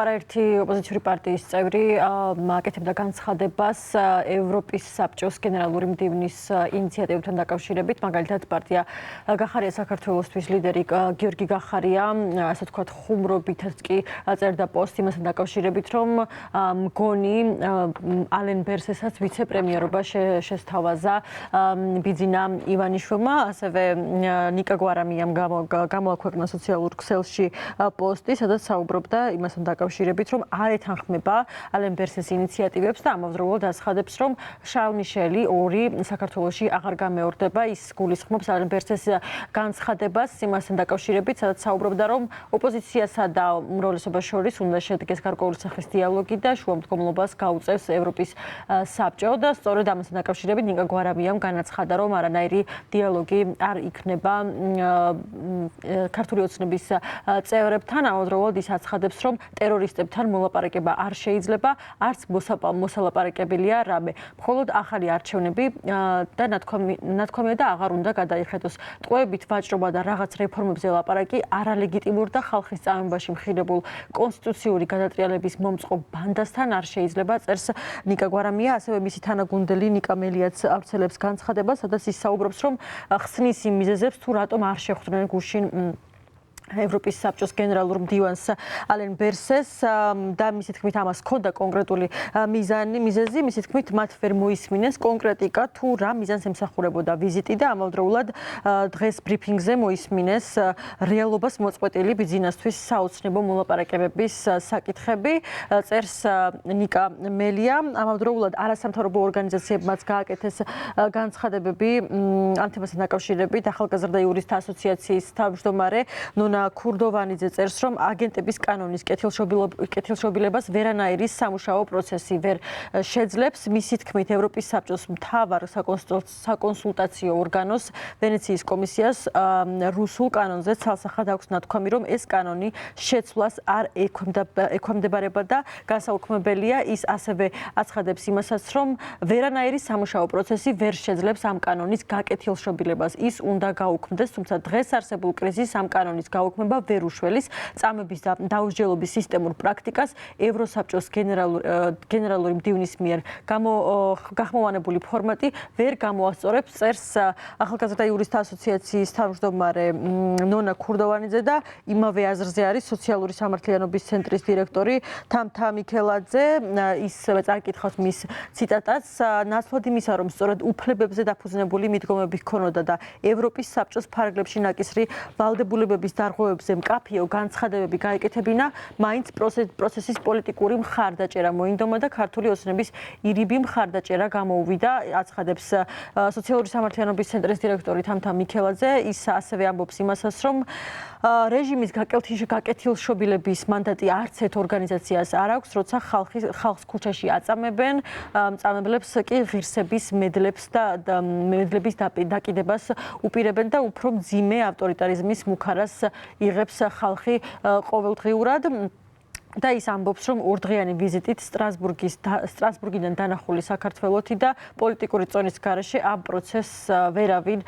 არაერთი ოპოზიციური პარტიის წევრი აკეთებდა განცხადებას ევროპის საბჭოს გენერალური მდივნის ინიციატივებთან დაკავშირებით, მაგალითად პარტია გახარია საქართველოსთვის ლიდერი გიორგი გახარია, ასე ვთქვათ, ხუმრობითაც კი წერდა პოსტ იმასთან დაკავშირებით, რომ მგონი ალენ ბერსესაც ვიცე-პრემიერობა შესთავაზა ბიძინა ივანიშვილმა, ასევე ნიკა გვარამიამ გამოაქვეყნა სოციალურ ქსელში პოსტი, სადაც საუბრობდა იმასთან დაკავშირებით, რომ არ ეთანხმება ალენ ბერსეს ინიციატივებს და ამავდროულად აცხადებს, რომ შარლ მიშელი ორი საქართველოში აღარ გამეორდება. ის გულისხმობს ალენ ბერსეს განცხადებას იმასთან დაკავშირებით, სადაც საუბრობდა, რომ ოპოზიციასა და უმრავლესობას შორის უნდა შედგეს გარკვეული სახის დიალოგი და შუამდგომლობას გაუწევს ევროპის საბჭო და სწორედ ამასთან დაკავშირებით ნიკა გვარამიამ განაცხადა, რომ არანაირი დიალოგი არ იქნება ქართული ოცნების წევრებთან, ამავდროულად ის აცხადებს, რომ ტერორისტებთან მოლაპარაკება არ შეიძლება, არც მოსალაპარაკებელია რამე. მხოლოდ ახალი არჩევნები და ნათქვამია და აღარ უნდა გადაიხედოს. ტყვეებით ვაჭრობა და რაღაც რეფორმებზე ლაპარაკი არალეგიტიმურ და ხალხის წამებაში მხირებულ კონსტიტუციური გადატრიალების მომწყობ ბანდასთან არ შეიძლება, წერს ნიკა გვარამია, ასევე მისი თანაგუნდელი ნიკა მელიაც ავრცელებს განცხადებას, სადაც ის საუბრობს, რომ ხსნის იმ მიზეზებს თუ რატომ არ შეხვდნენ გუშინ ევროპის საბჭოს გენერალურ მდივანს ალენ ბერსეს და მისი თქმით ამას ჰქონდა კონკრეტული მიზეზი, მისი თქმით მათ ვერ მოისმინეს კონკრეტიკა თუ რა მიზანს ემსახურებოდა ვიზიტი და ამავდროულად დღეს ბრიფინგზე მოისმინეს რეალობას მოწყვეტილი ბიძინასთვის საოცნებო მოლაპარაკებების საკითხები, წერს ნიკა მელია. ამავდროულად არასამთავრობო ორგანიზაციებმაც გააკეთეს განცხადებები ამ თემასთან დაკავშირებით. ახალგაზრდა იურისტთა ასოციაციის თავმჯდომარე ნონა ქურდოვანიძე წერს, რომ აგენტების კანონის კეთილშობილებას ვერანაირი სამუშაო პროცესი ვერ შეძლებს. მისი თქმით, ევროპის საბჭოს მთავარ საკონსულტაციო ორგანოს ვენეციის კომისიას რუსულ კანონზე ცალსახად აქვს ნათქვამი, რომ ეს კანონი შეცვლას არ ექვემდებარება და გასაუქმებელია. ის ასევე აცხადებს იმასაც, რომ ვერანაირი სამუშაო პროცესი ვერ შეძლებს ამ კანონის გაკეთილშობილებას. ის უნდა გაუქმდეს, თუმცა დღეს არსებულ კრიზისს ამ კანონის გაუქმება ვერ უშველის წამების და დაუსჯელობის სისტემურ პრაქტიკას ევროსაბჭოს გენერალური მდივნის მიერ გახმოვანებული ფორმატი ვერ გამოასწორებს, წერს ახალგაზრდა იურისტთა ასოციაციის თავმჯდომარე ნონა ქურდოვანიძე და იმავე აზრზე არის სოციალური სამართლიანობის ცენტრის დირექტორი თამთა მიქელაძე. ის წაკითხავს მის ციტატას, ნაცვლად იმისა, რომ სწორედ უფლებებზე დაფუძნებული მიდგომები ჰქონოდა და ევროპის საბჭოს ფარგლებში ნაკისრი ვალდებულებების დარღვევებზე მკაფიო განცხადებები გაეკეთებინა, მაინც პროცესის პოლიტიკური მხარდაჭერა მოინდომა და ქართული ოცნების ირიბი მხარდაჭერა გამოუვიდა, აცხადებს სოციალური სამართლიანობის ცენტრის დირექტორი თამთა მიქელაძე. ის ასევე ამბობს იმასაც, რომ რეჟიმის გაკეთილშობილების მანდატი არც ერთ ორგანიზაციას არ აქვს, როცა ხალხს ქუჩაში აწამებენ, მწამებლებს კი ღირსების მედლების დაკიდებას უპირებენ და უფრო მძიმე ავტორიტარიზმის მუქარას იღებს ხალხი ყოველდღიურად. და ის ამბობს, რომ ორდღიანი ვიზიტით სტრასბურგიდან დანახული საქართველოთი და პოლიტიკური წონის გარეშე ამ პროცესს ვერავინ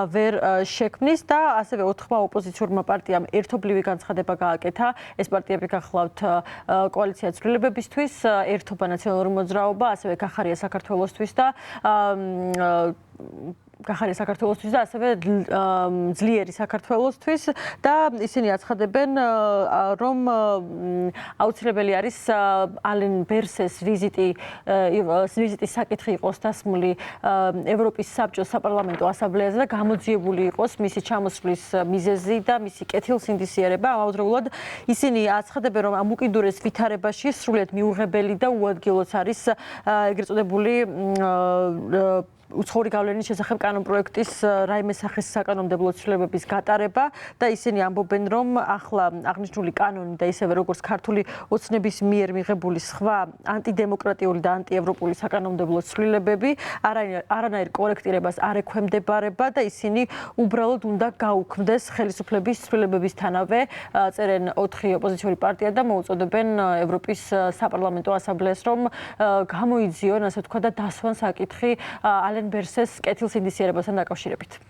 ვერ შექმნის და ასევე ოთხმა ოპოზიციურმა პარტიამ ერთობლივი განცხადება გააკეთა. ეს პარტიები გახლავთ კოალიცია ცვლილებებისთვის, ერთობა ნაციონალური მოძრაობა, ასევე გახარია საქართველოსთვის და ასევე ძლიერი საქართველოსთვის და ისინი აცხადებენ, რომ აუცილებელი არის ალენ ბერსეს ვიზიტის საკითხი იყოს დასმული ევროპის საბჭოს საპარლამენტო ასამბლეაზე და გამოძიებული იყოს მისი ჩამოსვლის მიზეზი და მისი კეთილსინდისიერება. ამავდროულად ისინი აცხადებენ, რომ ამ უკიდურეს ვითარებაში სრულიად მიუღებელი და უადგილოც არის ეგრეთ წოდებული უცხოური გავლენის შესახებ კანონპროექტის რაიმე სახის საკანონმდებლო ცვლილებების გატარება და ისინი ამბობენ, რომ ახლა აღნიშნული კანონი და ისევე როგორც ქართული ოცნების მიერ მიღებული სხვა ანტიდემოკრატიული და ანტიევროპული საკანონმდებლო ცვლილებები არანაირ კორექტირებას არ ექვემდებარება და ისინი უბრალოდ უნდა გაუქმდეს ხელისუფლების ცვლილებებისთანავე, წერენ 4 ოპოზიციური პარტია და მოუწოდებენ ევროპის საპარლამენტო ასამბლეას, რომ გამოიძიონ, ასე ვთქვათ, და დასვან საკითხი ალენ ბერსეს კეთილსინდისიერებასთან დაკავშირებით.